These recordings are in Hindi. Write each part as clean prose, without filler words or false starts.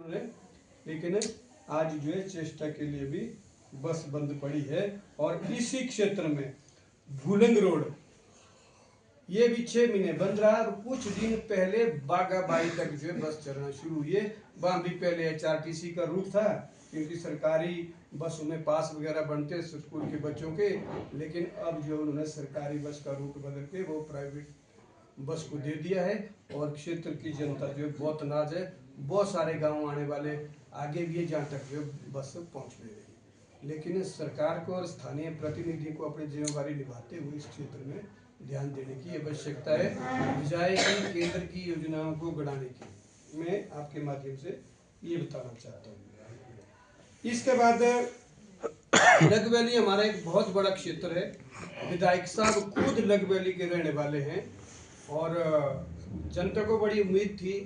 उन्होंने, लेकिन आज जो है चेष्टा के लिए भी बस बंद पड़ी है। और इसी क्षेत्र में भूलंग रोड ये भी 6 महीने बंद रहा। और कुछ दिन पहले बागाबाई तक जो है बस चलना शुरू हुई है। वहाँ भी पहले HRTC का रूट था, क्योंकि सरकारी बसों में पास वगैरह बनते स्कूल के बच्चों के, लेकिन अब जो उन्होंने सरकारी बस का रूट बदल के वो प्राइवेट बस को दे दिया है। और क्षेत्र की जनता जो है बहुत नाज है। बहुत सारे गाँव आने वाले आगे भी है जहाँ तक जो बस पहुँच नहीं रही। लेकिन सरकार को और स्थानीय प्रतिनिधि को अपनी जिम्मेदारी निभाते हुए इस क्षेत्र में ध्यान देने की आवश्यकता है, बजाय कि केंद्र की योजनाओं को गढ़ाने की। मैं आपके माध्यम से ये बताना चाहता हूँ। इसके बाद लगवैली हमारा एक बहुत बड़ा क्षेत्र है। विधायक साहब खुद लगवैली के रहने वाले हैं और जनता को बड़ी उम्मीद थी।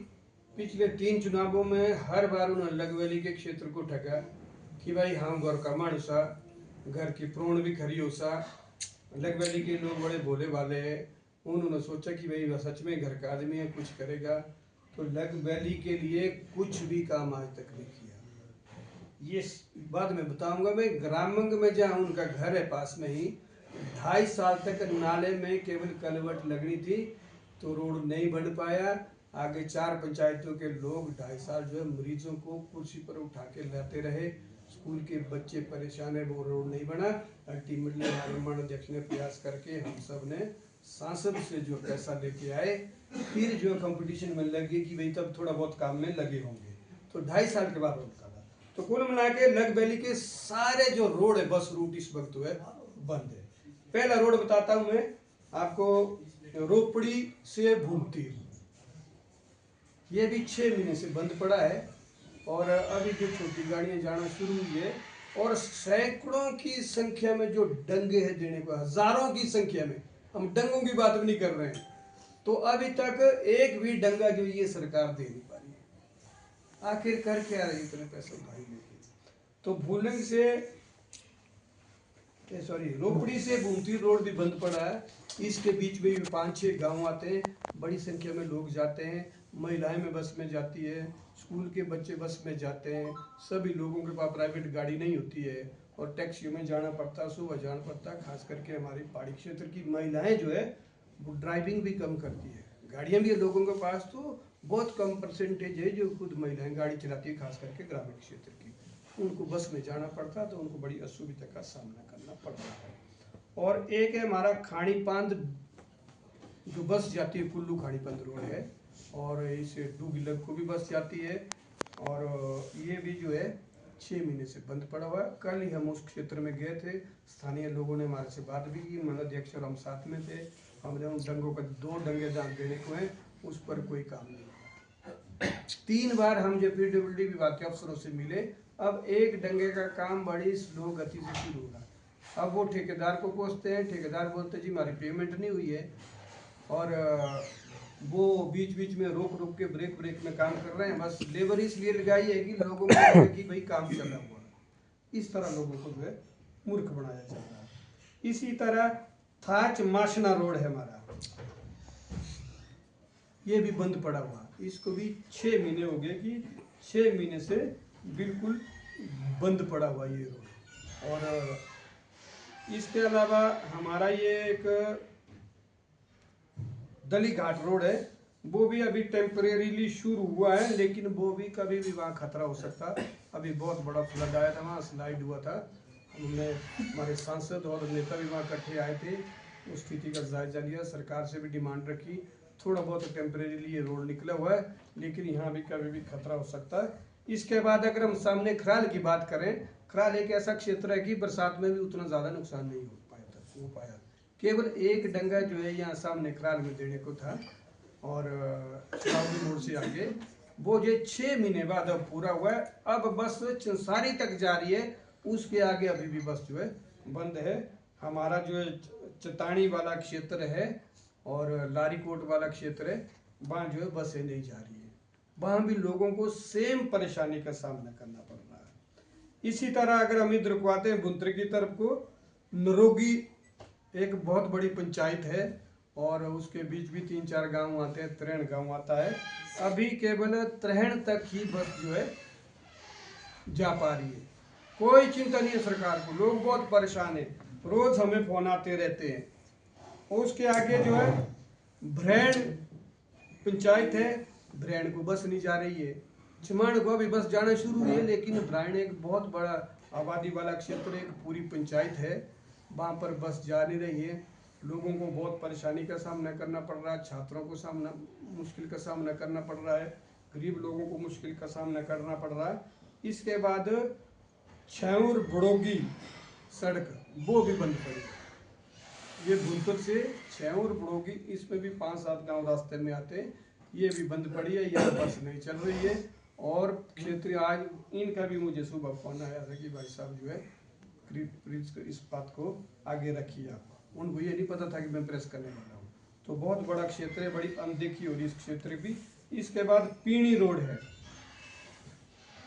पिछले 3 चुनावों में हर बार उन्होंने लगवैली के क्षेत्र को ठगा कि भाई हम घर का मानुसा, घर की प्रोण भी खरी हो सा। लगवैली के लोग बड़े भोले वाले हैं। उन्होंने सोचा कि भाई सच में घर का आदमी है, कुछ करेगा। तो लगवैली के लिए कुछ भी काम आज तक नहीं किया। ये बाद में बताऊंगा। मैं ग्रामंग में जहाँ उनका घर है पास में ही, 2.5 साल तक नाले में केवल कलवट लगनी थी तो रोड नहीं बन पाया। आगे 4 पंचायतों के लोग 2.5 साल जो है मरीजों को कुर्सी पर उठा के लाते रहे। स्कूल के बच्चे परेशान है, वो रोड नहीं बना। अल्टीमेटली हमारे मंडल अध्यक्ष ने प्रयास करके हम सब ने सांसद से जो पैसा लेके आए, फिर जो कंपटीशन में लगे कि भाई तब थोड़ा बहुत काम में लगे होंगे। तो 2.5 साल के बाद रोड निकाला। तो कुल मिला के लगवैली के सारे जो रोड है बस रूट इस वक्त जो है बंद है। पहला रोड बताता हूँ मैं आपको, रोपड़ी से भूमतीर, ये भी 6 महीने से बंद पड़ा है। और अभी जो छोटी गाड़ियां जाना शुरू हुई है और सैकड़ों की संख्या में जो डंगे हैं देने को, हजारों की संख्या में, हम डंगों की बात भी नहीं कर रहे हैं। तो अभी तक एक भी डंगा जो ये सरकार दे नहीं पा रही है। आखिर कर क्या रही इतने पैसे उठाई लेके। तो भूलंग से रोपड़ी से भूमतीर रोड भी बंद पड़ा है। इसके बीच में 5-6 गाँव आते हैं, बड़ी संख्या में लोग जाते हैं। महिलाएं में बस में जाती है, स्कूल के बच्चे बस में जाते हैं। सभी लोगों के पास प्राइवेट गाड़ी नहीं होती है और टैक्सियों में जाना पड़ता, सुबह जाना पड़ता। खास करके हमारी पहाड़ी क्षेत्र की महिलाएं जो है वो ड्राइविंग भी कम करती है। गाड़ियाँ भी है लोगों के पास, तो बहुत कम परसेंटेज है जो खुद महिलाएं गाड़ी चलाती है, खास करके ग्रामीण क्षेत्र की। उनको बस में जाना पड़ता तो उनको बड़ी असुविधा का सामना करना पड़ता है। और एक है हमारा खानीपांद, जो बस जाती है कुल्लू खानीपांद रोड है, और इस डूगिलग को भी बस जाती है। और ये भी जो है 6 महीने से बंद पड़ा हुआ है। कल ही हम उस क्षेत्र में गए थे, स्थानीय लोगों ने हमारे से बात भी की, मंडल अध्यक्ष और हम साथ में थे। हमने उन डंगों का 2 डंगे दान देने को हैं, उस पर कोई काम नहीं हुआ। 3 बार हम जो PWD विभाग के अफसरों से मिले, अब एक डंगे का काम बड़ी स्लो गति से शुरू हो रहा। अब वो ठेकेदार को पूछते हैं, ठेकेदार बोलते जी हमारी पेमेंट नहीं हुई है। और वो बीच बीच में रोक रोक के ब्रेक में काम कर रहे हैं। बस लेबर इसलिए लगाई है कि लोगों को लगे कि भाई काम चला हुआ है। इस तरह लोगों को जो है मूर्ख बनाया जा रहा है। इसी तरह थाच माशना रोड है हमारा, ये भी बंद पड़ा हुआ। इसको भी 6 महीने हो गए कि 6 महीने से बिल्कुल बंद पड़ा हुआ ये रोड। और इसके अलावा हमारा ये एक दली घाट रोड है, वो भी अभी टेम्परेरीली शुरू हुआ है, लेकिन वो भी कभी भी वहाँ खतरा हो सकता है। अभी बहुत बड़ा फ्लड आया था, वहाँ स्लाइड हुआ था। हमने हमारे सांसद और नेता भी वहाँ इकट्ठे आए थे, उस स्थिति का जायजा लिया, सरकार से भी डिमांड रखी। थोड़ा बहुत टेम्परेरीली ये रोड निकला हुआ है, लेकिन यहाँ भी कभी भी खतरा हो सकता है। इसके बाद अगर हम सामने खराल की बात करें, खराल एक ऐसा क्षेत्र है कि बरसात में भी उतना ज़्यादा नुकसान नहीं हो पाया। केवल एक डंगा जो है यहाँ सामने खराल में देने को था, और चुनावी मोड़ से आगे वो जो 6 महीने बाद अब पूरा हुआ है। अब बस चंसारी तक जा रही है, उसके आगे अभी भी बस जो है बंद है। हमारा जो है चतानी वाला क्षेत्र है और लारीकोट वाला क्षेत्र है, वहाँ जो है बसें नहीं जा रही है। वहाँ भी लोगों को सेम परेशानी का सामना करना पड़ रहा है। इसी तरह अगर हम इधर को आते हैं बुंत्री की तरफ को, नरोगी एक बहुत बड़ी पंचायत है और उसके बीच भी 3-4 गांव आते हैं, 63 गांव आता है। अभी केवल 63 तक ही बस जो है जा पा रही है। कोई चिंता नहीं है सरकार को, लोग बहुत परेशान है, रोज हमें फोन आते रहते हैं। उसके आगे जो है भ्रैण पंचायत है, भ्रैण को बस नहीं जा रही है। छिमाड़ को अभी बस जाना शुरू हुई है, लेकिन भ्रैण एक बहुत बड़ा आबादी वाला क्षेत्र, एक पूरी पंचायत है, वहाँ पर बस जा नहीं रही है। लोगों को बहुत परेशानी का सामना करना पड़ रहा है, छात्रों को मुश्किल का सामना करना पड़ रहा है, गरीब लोगों को मुश्किल का सामना करना पड़ रहा है। इसके बाद छेऊर बड़ोगी सड़क वो भी बंद पड़ी। ये भुंतर से छेऊर बड़ोगी, इसमें भी 5-7 गांव रास्ते में आते हैं, ये भी बंद पड़ी है, यहाँ बस नहीं चल रही है। और क्षेत्रीय आज इनका भी मुझे सुबह फोन आया था कि भाई साहब जो है प्लीज इस बात को आगे रखिए आप। उनको ये नहीं पता था कि मैं प्रेस करने वाला हूँ। तो बहुत बड़ा क्षेत्र है, बड़ी अनदेखी हो रही इस क्षेत्र की। इसके बाद पीणी रोड है,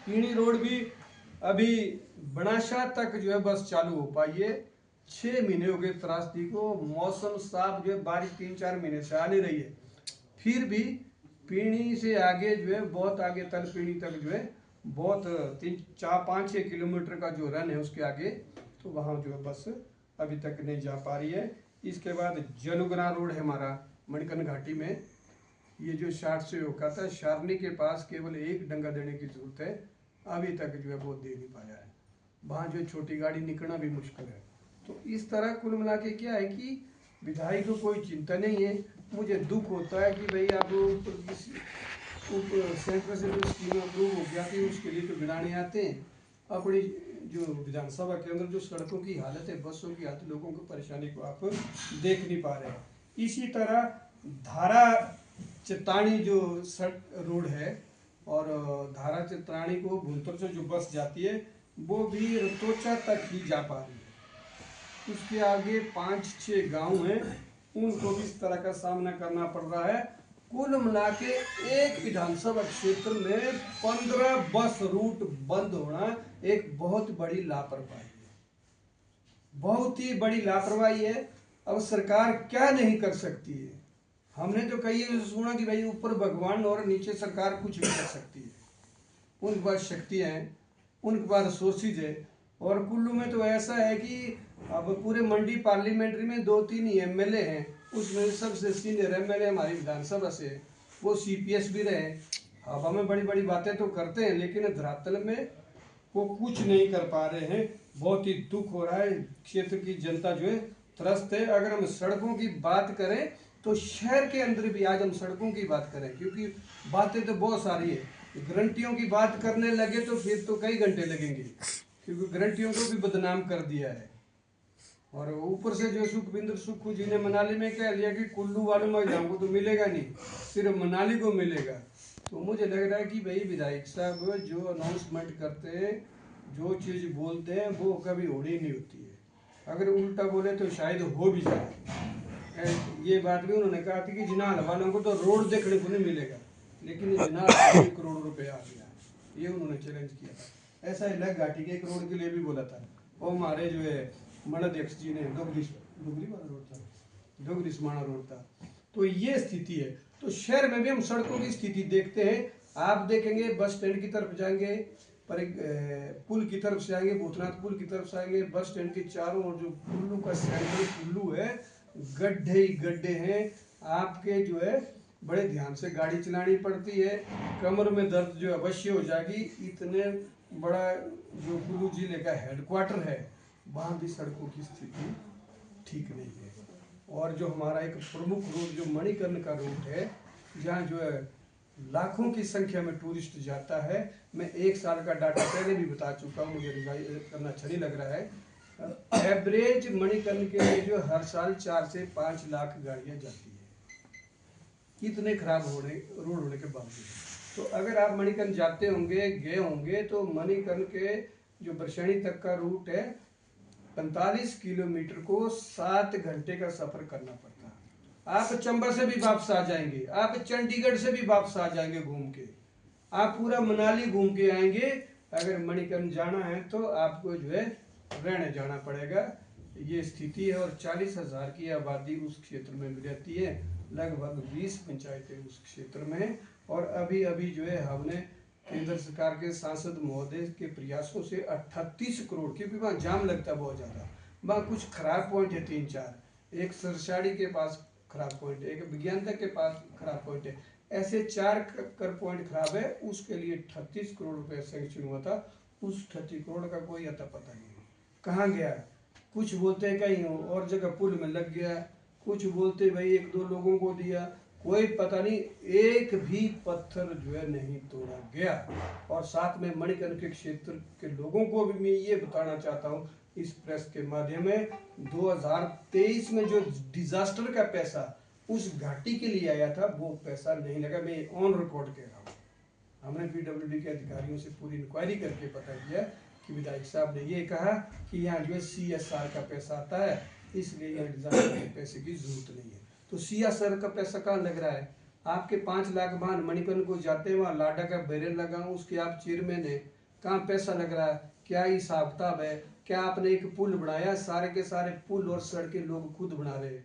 पीणी रोड भी अभी बनाशा तक जो है बस चालू हो पाई है। 6 महीने हो गए त्रासदी को, मौसम साफ जो है, बारिश 3-4 महीने से आ नहीं रही है, फिर भी पीणी से आगे जो है बहुत आगे तल पीणी तक जो है बहुत 3-4-5-6 किलोमीटर का जो रन है उसके आगे, तो वहाँ जो है बस अभी तक नहीं जा पा रही है। इसके बाद जलुग्रा रोड है हमारा मणिकर्ण घाटी में, ये जो शार्ट से होता था शारनी के पास केवल एक डंगा देने की जरूरत है, अभी तक जो है वो दे नहीं पाया है, वहाँ जो छोटी गाड़ी निकलना भी मुश्किल है। तो इस तरह कुल मिला के क्या है कि विधायक को कोई चिंता नहीं है। मुझे दुख होता है कि भाई आप सेंटर से जो स्कीम अप्रूव हो गया थी उसके लिए तो गिराने आते हैं, अपनी जो विधानसभा के अंदर जो सड़कों की हालत है, बसों की हालत, लोगों की परेशानी को आप देख नहीं पा रहे हैं। इसी तरह धारा चितानी जो सड़क रोड है, और धारा चित्राणी को भुंतर से जो बस जाती है वो भी रतोचा तक ही जा पा रही है। उसके आगे 5-6 गांव हैं, उनको भी इस तरह का सामना करना पड़ रहा है। कुल मिला के एक विधानसभा क्षेत्र में 15 बस रूट बंद होना एक बहुत बड़ी लापरवाही है, बहुत ही बड़ी लापरवाही है। अब सरकार क्या नहीं कर सकती है? हमने तो कई सुना कि भाई ऊपर भगवान और नीचे सरकार कुछ भी कर सकती है, उनके पास शक्तियाँ हैं, उनके पास रिसोर्सेज है। और कुल्लू में तो ऐसा है कि अब पूरे मंडी पार्लियामेंट्री में 2-3 ही एमएलए हैं, उसमें सबसे सीनियर एमएलए हमारी विधानसभा से, वो सीपीएस भी रहे। अब हमें बड़ी बड़ी बातें तो करते हैं, लेकिन धरातल में वो कुछ नहीं कर पा रहे हैं। बहुत ही दुख हो रहा है, क्षेत्र की जनता जो है त्रस्त है। अगर हम सड़कों की बात करें तो शहर के अंदर भी आज हम सड़कों की बात करें, क्योंकि बातें तो बहुत सारी है, गारंटियों की बात करने लगे तो फिर तो कई घंटे लगेंगे, क्योंकि गारंटियों को भी बदनाम कर दिया है। और ऊपर से जो सुखविंदर सुक्खू जी ने मनाली में कह लिया कि कुल्लू वाले महिलाओं को तो मिलेगा नहीं, सिर्फ मनाली को मिलेगा। तो मुझे लग रहा है कि भाई विधायक साहब जो अनाउंसमेंट करते हैं, जो चीज़ बोलते हैं वो कभी हो ही नहीं होती है। अगर उल्टा बोले तो शायद हो भी जाए। ये बात भी उन्होंने कहा थी कि जिनाल वालों को तो रोड देखने को नहीं मिलेगा, लेकिन जिनाल 1 करोड़ रुपये आ गया, ये उन्होंने चैलेंज किया था। ऐसा ही लग घाटी के 1 करोड़ के लिए भी बोला था। वो हमारे जो है मणाध्यक्ष जी ने डोगरी वाला रोड था, डोगरी समाना रोड था। तो ये स्थिति है। तो शहर में भी हम सड़कों की स्थिति देखते हैं। आप देखेंगे बस स्टैंड की तरफ जाएंगे, पर एक पुल की तरफ से आएंगे, भूतनाथ पुल की तरफ से आएंगे, बस स्टैंड के चारों ओर जो कुल्लू का सेंट्रल कुल्लू है, गड्ढे ही गड्ढे हैं। आपके जो है बड़े ध्यान से गाड़ी चलानी पड़ती है, कमर में दर्द जो अवश्य हो जाएगी। इतने बड़ा जो कुल्लू जिले का हेडक्वार्टर है, वहाँ भी सड़कों की स्थिति ठीक नहीं है। और जो हमारा एक प्रमुख रूट जो मणिकर्ण का रूट है, जहाँ जो है लाखों की संख्या में टूरिस्ट जाता है। मैं 1 साल का डाटा पहले भी बता चुका हूँ, मुझे रिवाइज करना अच्छा नहीं लग रहा है। एवरेज मणिकर्ण के लिए जो हर साल 4 से 5 लाख गाड़ियाँ जाती है, इतने खराब रोड होने के बावजूद। तो अगर आप मणिकर्ण जाते होंगे, गए होंगे, तो मणिकर्ण के जो बरसैनी तक का रूट है 45 किलोमीटर को 7 घंटे का सफर करना पड़ता है। आप चंबा से भी वापस आ जाएंगे, आप चंडीगढ़ से भी वापस आ जाएंगे घूम के, आप पूरा मनाली घूम के आएंगे। अगर मणिकर्ण जाना है तो आपको जो है रहने जाना पड़ेगा। ये स्थिति है। और 40,000 की आबादी उस क्षेत्र में रहती है, लगभग 20 पंचायतें उस क्षेत्र में। और अभी अभी जो है हमने केंद्र सरकार के सांसद महोदय के प्रयासों से 38 करोड़, क्योंकि वहाँ जाम लगता है बहुत ज़्यादा, वहाँ कुछ खराब पॉइंट है 3-4, एक सरसाड़ी के पास खराब पॉइंट है, एक विज्ञानता के पास खराब पॉइंट है, ऐसे 4 कर पॉइंट खराब है। उसके लिए 38 करोड़ रुपये सेंक्शन हुआ था। उस 38 करोड़ का कोई अता पता नहीं कहाँ गया। कुछ बोलते हैं कहीं और जगह पुल में लग गया, कुछ बोलते भाई 1-2 लोगों को दिया, कोई पता नहीं, एक भी पत्थर जो है नहीं तोड़ा गया। और साथ में मणिकर्ण के क्षेत्र के लोगों को भी मैं ये बताना चाहता हूँ इस प्रेस के माध्यम में, 2023 में जो डिजास्टर का पैसा उस घाटी के लिए आया था वो पैसा नहीं लगा। मैं ऑन रिकॉर्ड कह रहा हूँ। हमने पीडब्ल्यूडी के अधिकारियों से पूरी इंक्वायरी करके पता किया कि विधायक साहब ने ये कहा कि यहाँ जो है CSR का पैसा आता है, इसलिए यहाँ डिजास्टर के पैसे की जरूरत नहीं है। तो CSR का पैसा कहाँ लग रहा है? आपके 5 लाख वाहन मणिकर्ण को जाते हैं, वहाँ लाडा का बैरियर लगा हूँ, उसके आप चेयरमैन है, कहाँ पैसा लग रहा है? क्या हिसाब किताब है? क्या आपने एक पुल बनाया? सारे के सारे पुल और सड़कें लोग खुद बना रहे हैं।